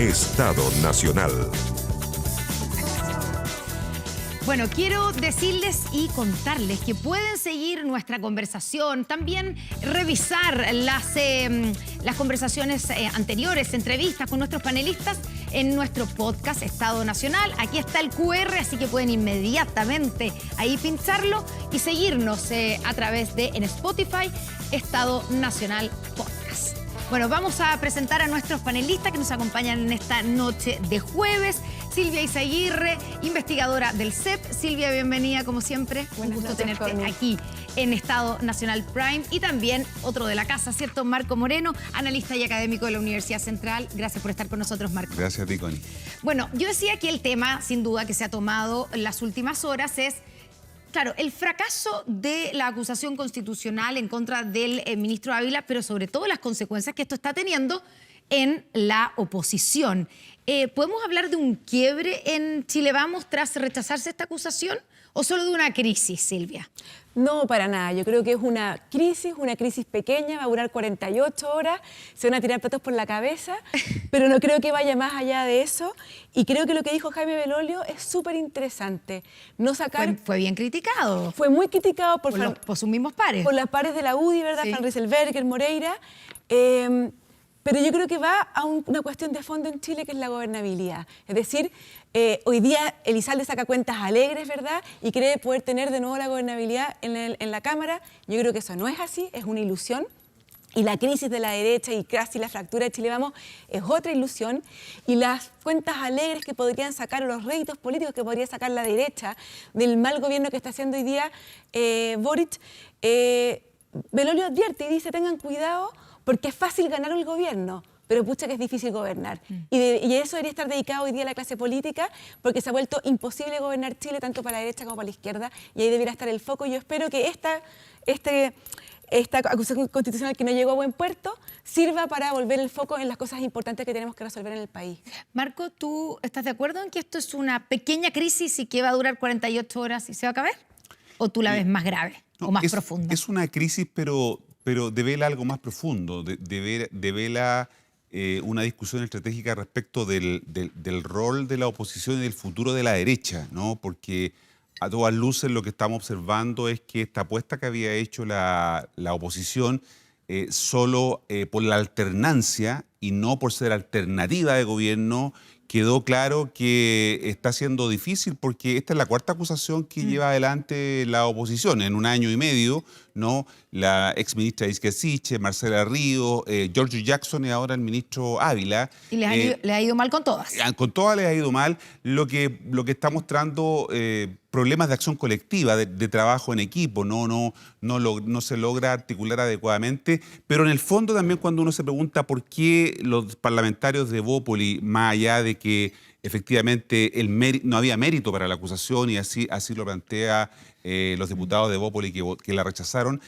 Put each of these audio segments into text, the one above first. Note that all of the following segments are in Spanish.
Estado Nacional. Bueno, quiero decirles y contarles que pueden seguir nuestra conversación, también revisar las conversaciones anteriores, entrevistas con nuestros panelistas en nuestro podcast Estado Nacional. Aquí está el QR, así que pueden inmediatamente ahí pincharlo y seguirnos a través de en Spotify, Estado Nacional Podcast. Bueno, vamos a presentar a nuestros panelistas que nos acompañan en esta noche de jueves. Silvia Izaguirre, investigadora del CEP. Silvia, bienvenida como siempre. Un gusto tenerte aquí en Estado Nacional Prime. Y también otro de la casa, ¿cierto? Marco Moreno, analista y académico de la Universidad Central. Gracias por estar con nosotros, Marco. Gracias a ti, Connie. Bueno, yo decía que el tema, sin duda, que se ha tomado en las últimas horas es, claro, el fracaso de la acusación constitucional en contra del ministro Ávila, pero sobre todo las consecuencias que esto está teniendo en la oposición. ¿Podemos hablar de un quiebre en Chile Vamos tras rechazarse esta acusación o solo de una crisis, Silvia? No, para nada. Yo creo que es una crisis pequeña, va a durar 48 horas, se van a tirar platos por la cabeza, pero no creo que vaya más allá de eso. Y creo que lo que dijo Jaime Belolio es súper interesante. No sacar... Fue bien criticado. Fue muy criticado por sus mismos pares. Por las pares de la UDI, ¿verdad? Sí. Fran Rieselberger, Moreira. Pero yo creo que va a una cuestión de fondo en Chile, que es la gobernabilidad. Es decir, hoy día Elizalde saca cuentas alegres, ¿verdad? Y cree poder tener de nuevo la gobernabilidad en la Cámara. Yo creo que eso no es así, es una ilusión. Y la crisis de la derecha y casi la fractura de Chile Vamos es otra ilusión. Y las cuentas alegres que podrían sacar, o los réditos políticos que podría sacar la derecha del mal gobierno que está haciendo hoy día Boric, Belolio advierte y dice, tengan cuidado, porque es fácil ganar el gobierno, pero pucha que es difícil gobernar. Y eso debería estar dedicado hoy día a la clase política, porque se ha vuelto imposible gobernar Chile, tanto para la derecha como para la izquierda, y ahí debería estar el foco. Yo espero que esta acusación constitucional que no llegó a buen puerto sirva para volver el foco en las cosas importantes que tenemos que resolver en el país. Marco, ¿tú estás de acuerdo en que esto es una pequeña crisis y que va a durar 48 horas y se va a acabar? ¿O tú la ves más grave o más profunda? Es una crisis, pero devela algo más profundo, devela una discusión estratégica respecto del rol de la oposición y del futuro de la derecha, ¿no? Porque a todas luces lo que estamos observando es que esta apuesta que había hecho la oposición solo por la alternancia y no por ser alternativa de gobierno, quedó claro que está siendo difícil, porque esta es la cuarta acusación que lleva adelante la oposición en un año y medio, ¿no? La exministra Isquia Siche, Marcela Ríos, Giorgio Jackson y ahora el ministro Ávila. Y le ha ido mal con todas. Con todas les ha ido mal, lo que está mostrando problemas de acción colectiva, de trabajo en equipo, no se logra articular adecuadamente, pero en el fondo también cuando uno se pregunta por qué los parlamentarios de Evópoli, más allá de que efectivamente no había mérito para la acusación y así lo plantea los diputados de Evópoli que la rechazaron.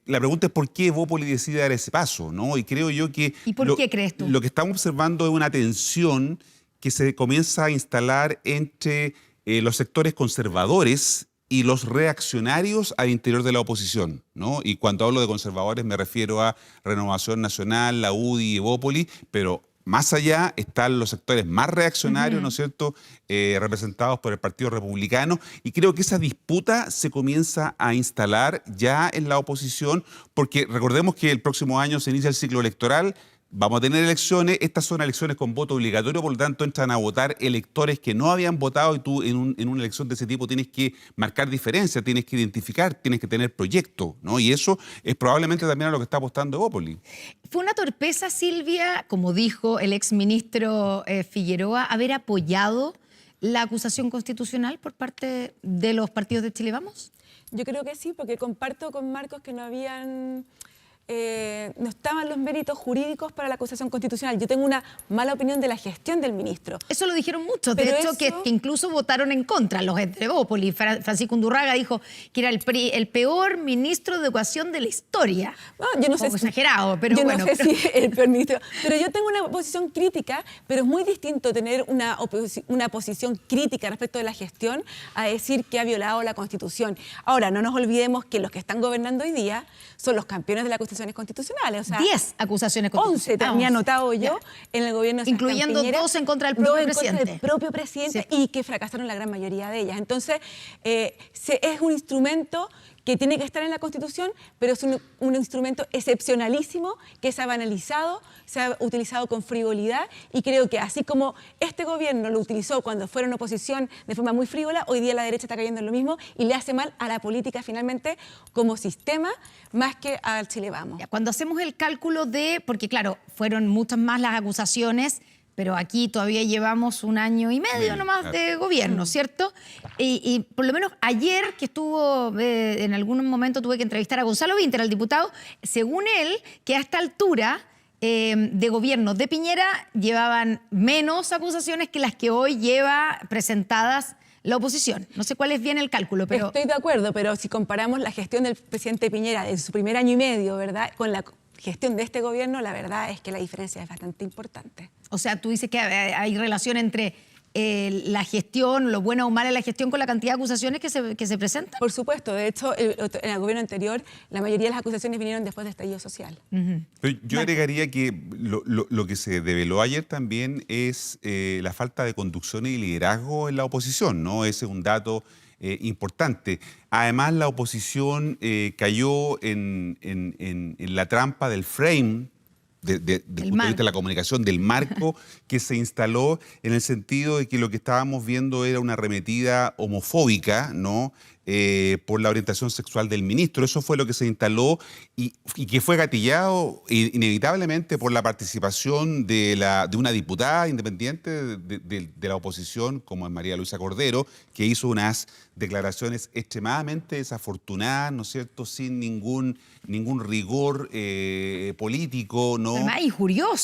La pregunta es por qué Evópoli decide dar ese paso, ¿no? Y creo yo que... ¿Y por qué crees tú? Lo que estamos observando es una tensión que se comienza a instalar entre los sectores conservadores y los reaccionarios al interior de la oposición, ¿no? Y cuando hablo de conservadores me refiero a Renovación Nacional, la UDI y Evópoli, pero más allá están los sectores más reaccionarios, ¿no es cierto?, representados por el Partido Republicano, y creo que esa disputa se comienza a instalar ya en la oposición, porque recordemos que el próximo año se inicia el ciclo electoral. Vamos a tener elecciones, estas son elecciones con voto obligatorio, por lo tanto entran a votar electores que no habían votado y tú en una elección de ese tipo tienes que marcar diferencia, tienes que identificar, tienes que tener proyecto, ¿no? Y eso es probablemente también a lo que está apostando Evópoli. ¿Fue una torpeza, Silvia, como dijo el exministro Figueroa, haber apoyado la acusación constitucional por parte de los partidos de Chile Vamos? Yo creo que sí, porque comparto con Marcos que no estaban los méritos jurídicos para la acusación constitucional. Yo tengo una mala opinión de la gestión del ministro. Eso lo dijeron muchos, de hecho, que incluso votaron en contra los de Evópoli. Francisco Undurraga dijo que era el peor ministro de Educación de la historia. No, yo no sé si, exagerado, pero yo bueno. No sé si el peor ministro. Pero yo tengo una posición crítica, pero es muy distinto tener una posición crítica respecto de la gestión a decir que ha violado la Constitución. Ahora, no nos olvidemos que los que están gobernando hoy día son los campeones de la Constitución acusaciones constitucionales. O sea, 10 acusaciones constitucionales. 11 tenía anotado yo en el gobierno de Sebastián incluyendo Piñera, 2 en contra del propio presidente. Del propio presidente, y que fracasaron la gran mayoría de ellas. Entonces, es un instrumento que tiene que estar en la Constitución, pero es un instrumento excepcionalísimo que se ha banalizado, se ha utilizado con frivolidad, y creo que así como este gobierno lo utilizó cuando fueron oposición de forma muy frívola, hoy día la derecha está cayendo en lo mismo y le hace mal a la política finalmente como sistema más que al Chile Vamos. Cuando hacemos el cálculo porque claro, fueron muchas más las acusaciones, pero aquí todavía llevamos 1 año y medio nomás de gobierno, ¿cierto? Y por lo menos ayer que estuvo, en algún momento tuve que entrevistar a Gonzalo Vinter, al diputado, según él, que a esta altura de gobierno de Piñera llevaban menos acusaciones que las que hoy lleva presentadas la oposición. No sé cuál es bien el cálculo, pero... Estoy de acuerdo, pero si comparamos la gestión del presidente Piñera en su primer año y medio, ¿verdad?, con la gestión de este gobierno, la verdad es que la diferencia es bastante importante. O sea, tú dices que hay relación entre la gestión, lo buena o mala de la gestión, con la cantidad de acusaciones que se presentan. Por supuesto. De hecho, en el gobierno anterior, la mayoría de las acusaciones vinieron después del estallido social. Pero yo agregaría que lo que se develó ayer también es la falta de conducción y liderazgo en la oposición, ¿no? Ese es un dato importante. Además, la oposición cayó en la trampa del frame, desde el punto de vista de la comunicación, del marco que se instaló, en el sentido de que lo que estábamos viendo era una arremetida homofóbica, ¿no?, por la orientación sexual del ministro. Eso fue lo que se instaló y que fue gatillado inevitablemente por la participación de una diputada independiente de la oposición, como es María Luisa Cordero, que hizo unas declaraciones extremadamente desafortunadas, ¿no es cierto?, sin ningún rigor político, ¿no? Además,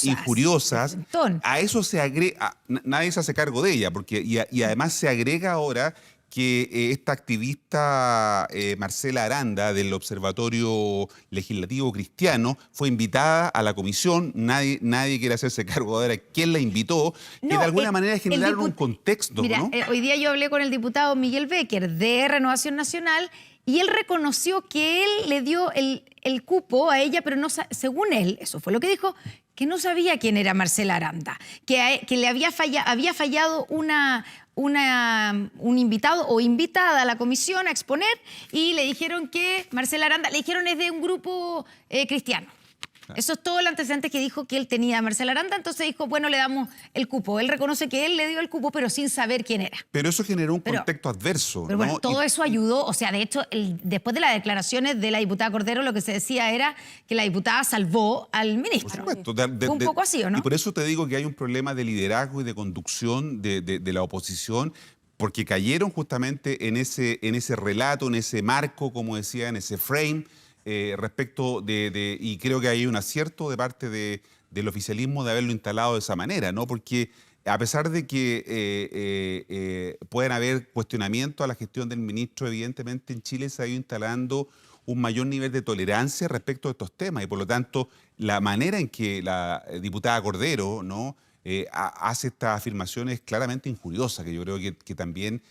injuriosas. A eso se agrega, nadie se hace cargo de ella, porque y además se agrega ahora que esta activista Marcela Aranda, del Observatorio Legislativo Cristiano, fue invitada a la comisión. Nadie quiere hacerse cargo ahora quién la invitó, que de alguna manera generaron un contexto. Mira, ¿no? Hoy día yo hablé con el diputado Miguel Becker de Renovación Nacional, y él reconoció que él le dio el cupo a ella, pero no, según él, eso fue lo que dijo, que no sabía quién era Marcela Aranda, que le había fallado un invitado o invitada a la comisión a exponer, y le dijeron que Marcela Aranda, le dijeron es de un grupo cristiano. Eso es todo el antecedente que dijo que él tenía a Marcela Aranda. Entonces dijo, bueno, le damos el cupo. Él reconoce que él le dio el cupo, pero sin saber quién era. Pero eso generó un contexto adverso. Pero bueno, todo eso ayudó. O sea, de hecho, después de las declaraciones de la diputada Cordero, lo que se decía era que la diputada salvó al ministro. Por supuesto. Fue un poco así, ¿o no? Y por eso te digo que hay un problema de liderazgo y de conducción de la oposición, porque cayeron justamente en ese relato, en ese marco, como decía, en ese frame, respecto y creo que hay un acierto de parte del oficialismo de haberlo instalado de esa manera, ¿no? Porque a pesar de que pueden haber cuestionamientos a la gestión del ministro, evidentemente en Chile se ha ido instalando un mayor nivel de tolerancia respecto a estos temas, y por lo tanto la manera en que la diputada Cordero, ¿no?, hace estas afirmaciones claramente injuriosas, que yo creo que también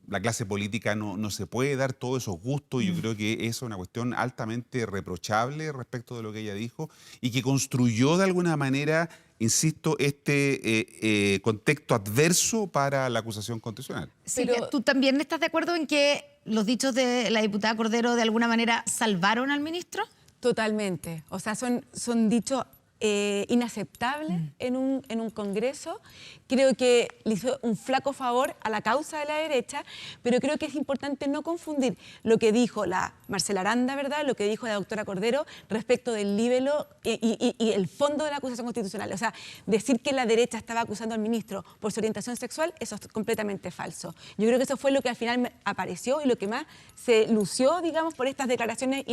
la clase política no se puede dar todos esos gustos, y yo creo que eso es una cuestión altamente reprochable respecto de lo que ella dijo, y que construyó de alguna manera, insisto, este contexto adverso para la acusación constitucional. Sí, ¿tú también estás de acuerdo en que los dichos de la diputada Cordero de alguna manera salvaron al ministro? Totalmente. O sea, son dichos inaceptables en un congreso. Creo que le hizo un flaco favor a la causa de la derecha, pero creo que es importante no confundir lo que dijo la Marcela Aranda, ¿verdad?, lo que dijo la doctora Cordero respecto del libelo y el fondo de la acusación constitucional. O sea, decir que la derecha estaba acusando al ministro por su orientación sexual, eso es completamente falso. Yo creo que eso fue lo que al final apareció y lo que más se lució, digamos, por estas declaraciones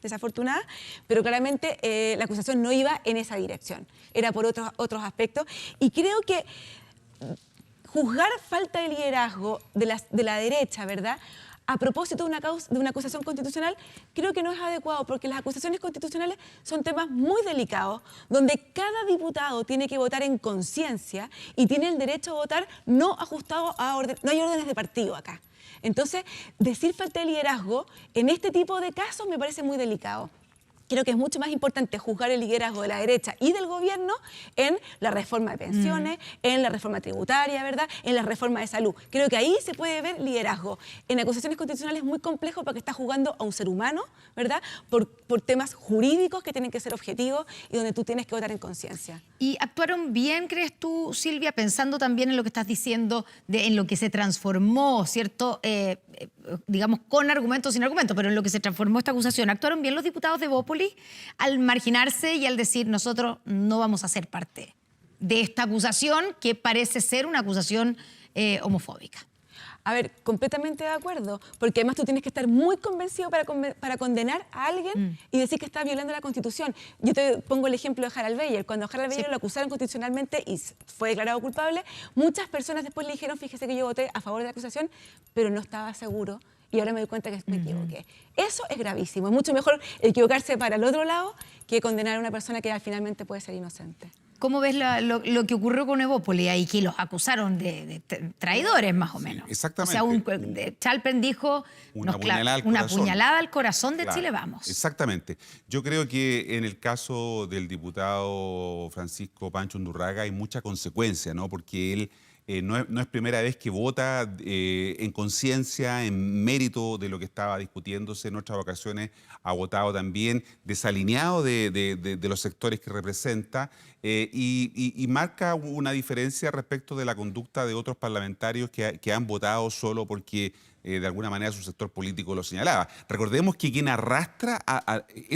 desafortunadas, pero claramente la acusación no iba en esa dirección, era por otros aspectos, y creo que juzgar falta de liderazgo de la derecha, ¿verdad?, a propósito de una acusación constitucional, creo que no es adecuado, porque las acusaciones constitucionales son temas muy delicados, donde cada diputado tiene que votar en conciencia y tiene el derecho a votar no ajustado a no hay órdenes de partido acá. Entonces, decir falta de liderazgo en este tipo de casos me parece muy delicado. Creo que es mucho más importante juzgar el liderazgo de la derecha y del gobierno en la reforma de pensiones, en la reforma tributaria, ¿verdad? En la reforma de salud. Creo que ahí se puede ver liderazgo. En acusaciones constitucionales es muy complejo porque está jugando a un ser humano, ¿verdad? Por temas jurídicos que tienen que ser objetivos y donde tú tienes que votar en conciencia. ¿Y actuaron bien, crees tú, Silvia, pensando también en lo que estás diciendo, en lo que se transformó, ¿cierto? Digamos, con argumentos, sin argumentos, pero en lo que se transformó esta acusación? ¿Actuaron bien los diputados de Evópolis al marginarse y al decir nosotros no vamos a ser parte de esta acusación que parece ser una acusación homofóbica? A ver, completamente de acuerdo, porque además tú tienes que estar muy convencido para condenar a alguien y decir que está violando la Constitución. Yo te pongo el ejemplo de Harald Beyer. Cuando a Harald Beyer lo acusaron constitucionalmente y fue declarado culpable, muchas personas después le dijeron, fíjese que yo voté a favor de la acusación, pero no estaba seguro y ahora me doy cuenta que me equivoqué. Eso es gravísimo. Es mucho mejor equivocarse para el otro lado que condenar a una persona que finalmente puede ser inocente. ¿Cómo ves lo que ocurrió con Evópolis? Ahí que los acusaron de traidores, más o menos. Sí, exactamente. O sea, Chalpen dijo una puñalada al corazón de Chile Vamos. Exactamente. Yo creo que en el caso del diputado Francisco Pancho Undurraga hay mucha consecuencia, ¿no? Porque él no es primera vez que vota en conciencia, en mérito de lo que estaba discutiéndose. En otras ocasiones ha votado también desalineado de los sectores que representa y marca una diferencia respecto de la conducta de otros parlamentarios que han votado solo porque de alguna manera su sector político lo señalaba. Recordemos que quien arrastra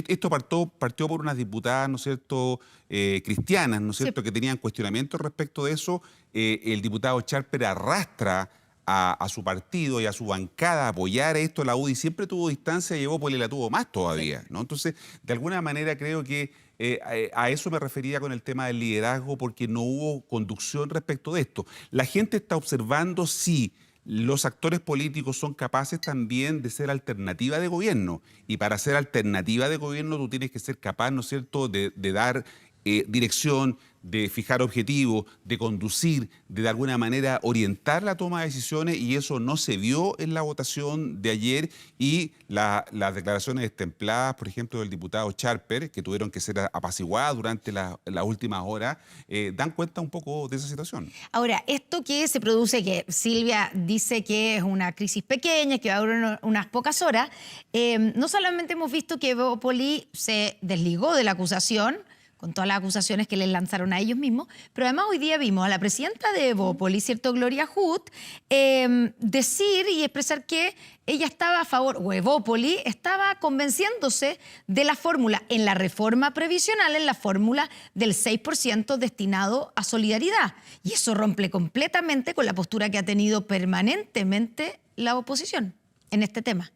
esto partió por unas diputadas, ¿no es cierto?, cristianas, ¿no es cierto?, que tenían cuestionamientos respecto de eso. El diputado Charper arrastra a su partido y a su bancada a apoyar esto. La UDI siempre tuvo distancia y Evópolis la tuvo más todavía, ¿no? Entonces, de alguna manera creo que a eso me refería con el tema del liderazgo, porque no hubo conducción respecto de esto. La gente está observando si los actores políticos son capaces también de ser alternativa de gobierno. Y para ser alternativa de gobierno tú tienes que ser capaz, ¿no es cierto?, de dar dirección, de fijar objetivos, de conducir, de alguna manera orientar la toma de decisiones, y eso no se vio en la votación de ayer. Y las declaraciones destempladas, por ejemplo, del diputado Charper, que tuvieron que ser apaciguadas durante las últimas horas, dan cuenta un poco de esa situación. Ahora, esto que se produce, que Silvia dice que es una crisis pequeña, que va a durar unas pocas horas, no solamente hemos visto que Evópolis se desligó de la acusación, con todas las acusaciones que les lanzaron a ellos mismos, pero además hoy día vimos a la presidenta de Evópolis, ¿cierto?, Gloria Hood, decir y expresar que ella estaba a favor, o Evópolis estaba convenciéndose de la fórmula en la reforma previsional, en la fórmula del 6% destinado a solidaridad. Y eso rompe completamente con la postura que ha tenido permanentemente la oposición en este tema.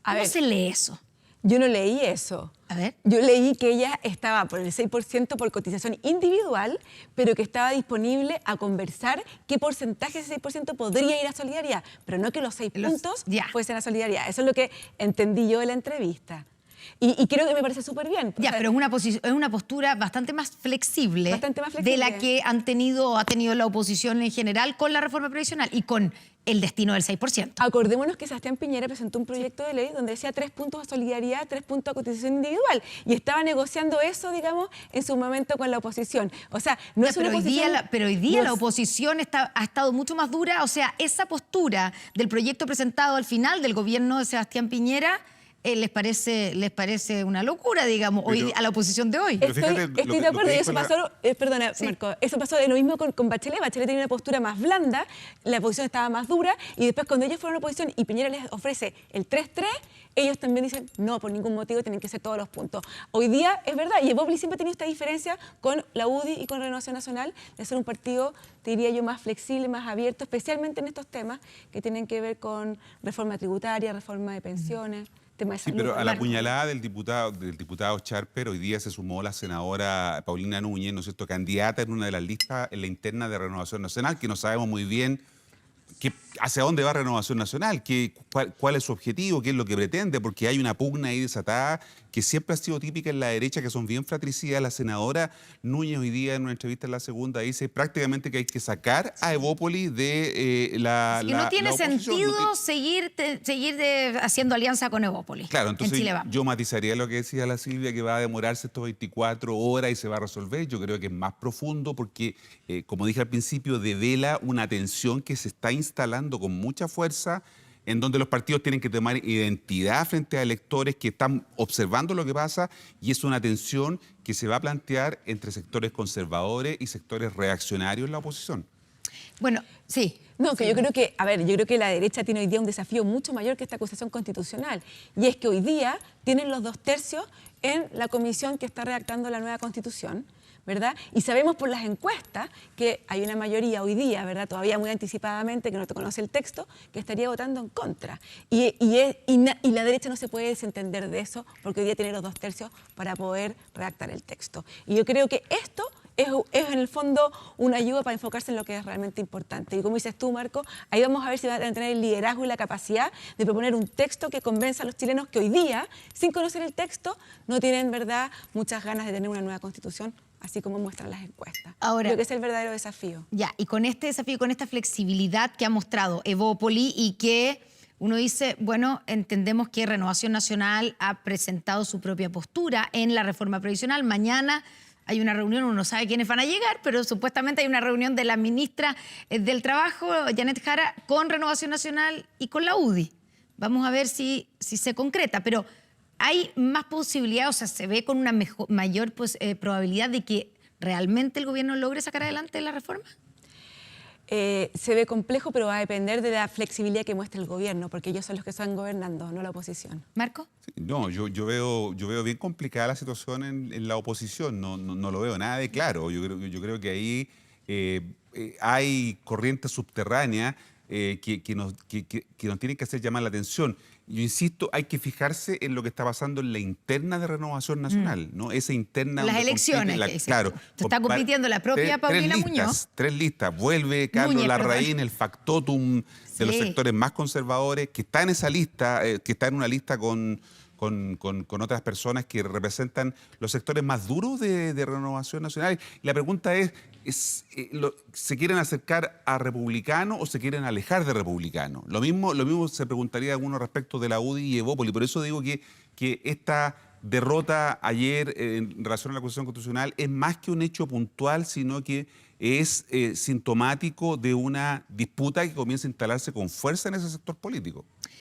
¿Cómo se lee eso? Yo no leí eso. A ver. Yo leí que ella estaba por el 6% por cotización individual, pero que estaba disponible a conversar qué porcentaje de ese 6% podría ir a solidaridad, pero no que los 6 puntos fuesen a solidaridad. Eso es lo que entendí yo de la entrevista. Y creo que me parece súper bien. Ya, pero es una postura bastante más flexible, de la que ha tenido la oposición en general con la reforma previsional y con el destino del 6%. Acordémonos que Sebastián Piñera presentó un proyecto de ley donde decía 3 puntos a solidaridad, 3 puntos a cotización individual. Y estaba negociando eso, digamos, en su momento con la oposición. O sea, no es una oposición... Pero hoy día la oposición ha estado mucho más dura. O sea, esa postura del proyecto presentado al final del gobierno de Sebastián Piñera... ¿Les parece una locura, digamos, hoy a la oposición de hoy? Estoy de acuerdo, y eso pasó, perdona, Marco, eso pasó lo mismo con Bachelet. Bachelet tenía una postura más blanda, la oposición estaba más dura, y después cuando ellos fueron a la oposición y Piñera les ofrece el 3-3, ellos también dicen, no, por ningún motivo tienen que ser todos los puntos. Hoy día es verdad, y Evópolis siempre ha tenido esta diferencia con la UDI y con Renovación Nacional, de ser un partido, te diría yo, más flexible, más abierto, especialmente en estos temas que tienen que ver con reforma tributaria, reforma de pensiones. Sí, pero a la puñalada del diputado Charper, hoy día se sumó la senadora Paulina Núñez, ¿no es cierto?, candidata en una de las listas en la interna de Renovación Nacional, que no sabemos muy bien hacia dónde va Renovación Nacional, cuál es su objetivo, qué es lo que pretende, porque hay una pugna ahí desatada que siempre ha sido típica en la derecha, que son bien fratricidas. La senadora Núñez hoy día en una entrevista en La Segunda dice prácticamente que hay que sacar a Evópolis de Que no tiene sentido seguir haciendo alianza con Evópolis. Claro, entonces en Chile Vamos. yo matizaría lo que decía la Silvia, que va a demorarse estos 24 horas y se va a resolver. Yo creo que es más profundo porque, como dije al principio, devela una tensión que se está instalando con mucha fuerza, en donde los partidos tienen que tomar identidad frente a electores que están observando lo que pasa, y es una tensión que se va a plantear entre sectores conservadores y sectores reaccionarios en la oposición. Bueno, sí. No, que yo creo que, a ver, yo creo que la derecha tiene hoy día un desafío mucho mayor que esta acusación constitucional. Y es que hoy día tienen los 2/3 en la comisión que está redactando la nueva constitución, ¿verdad? Y sabemos por las encuestas que hay una mayoría hoy día, ¿verdad? Todavía muy anticipadamente, que no te conoce el texto, que estaría votando en contra. Y la derecha no se puede desentender de eso porque hoy día tiene los 2/3 para poder redactar el texto. Y yo creo que esto es en el fondo una ayuda para enfocarse en lo que es realmente importante. Y como dices tú, Marco, ahí vamos a ver si van a tener el liderazgo y la capacidad de proponer un texto que convenza a los chilenos que hoy día, sin conocer el texto, no tienen, ¿verdad?, muchas ganas de tener una nueva constitución, así como muestran las encuestas. Ahora, creo que es el verdadero desafío. Ya, y con este desafío, con esta flexibilidad que ha mostrado Evópolis y que uno dice, bueno, entendemos que Renovación Nacional ha presentado su propia postura en la reforma previsional. Mañana hay una reunión, uno no sabe quiénes van a llegar, pero supuestamente hay una reunión de la ministra del Trabajo, Janet Jara, con Renovación Nacional y con la UDI. Vamos a ver si se concreta, pero hay más posibilidad, o sea, se ve con una mayor probabilidad de que realmente el gobierno logre sacar adelante la reforma. Se ve complejo, pero va a depender de la flexibilidad que muestre el gobierno, porque ellos son los que están gobernando, no la oposición. ¿Marco? Sí, no, yo veo bien complicada la situación en la oposición, no lo veo nada de claro. Yo creo que ahí hay corrientes subterráneas que nos tienen que hacer llamar la atención. Yo insisto, hay que fijarse en lo que está pasando en la interna de Renovación Nacional, ¿no? Esa interna... Las elecciones, claro. Se está compitiendo la propia Paulina Muñoz. 3 listas. Vuelve Carlos Núñez, Larraín, el factotum de los sectores más conservadores, que está en esa lista, que está en una lista con otras personas que representan los sectores más duros de Renovación Nacional. Y la pregunta es ¿se quieren acercar a republicanos o se quieren alejar de republicanos? Lo mismo se preguntaría alguno respecto de la UDI y Evópolis. Por eso digo que esta derrota ayer en relación a la acusación constitucional es más que un hecho puntual, sino que es sintomático de una disputa que comienza a instalarse con fuerza en ese sector político.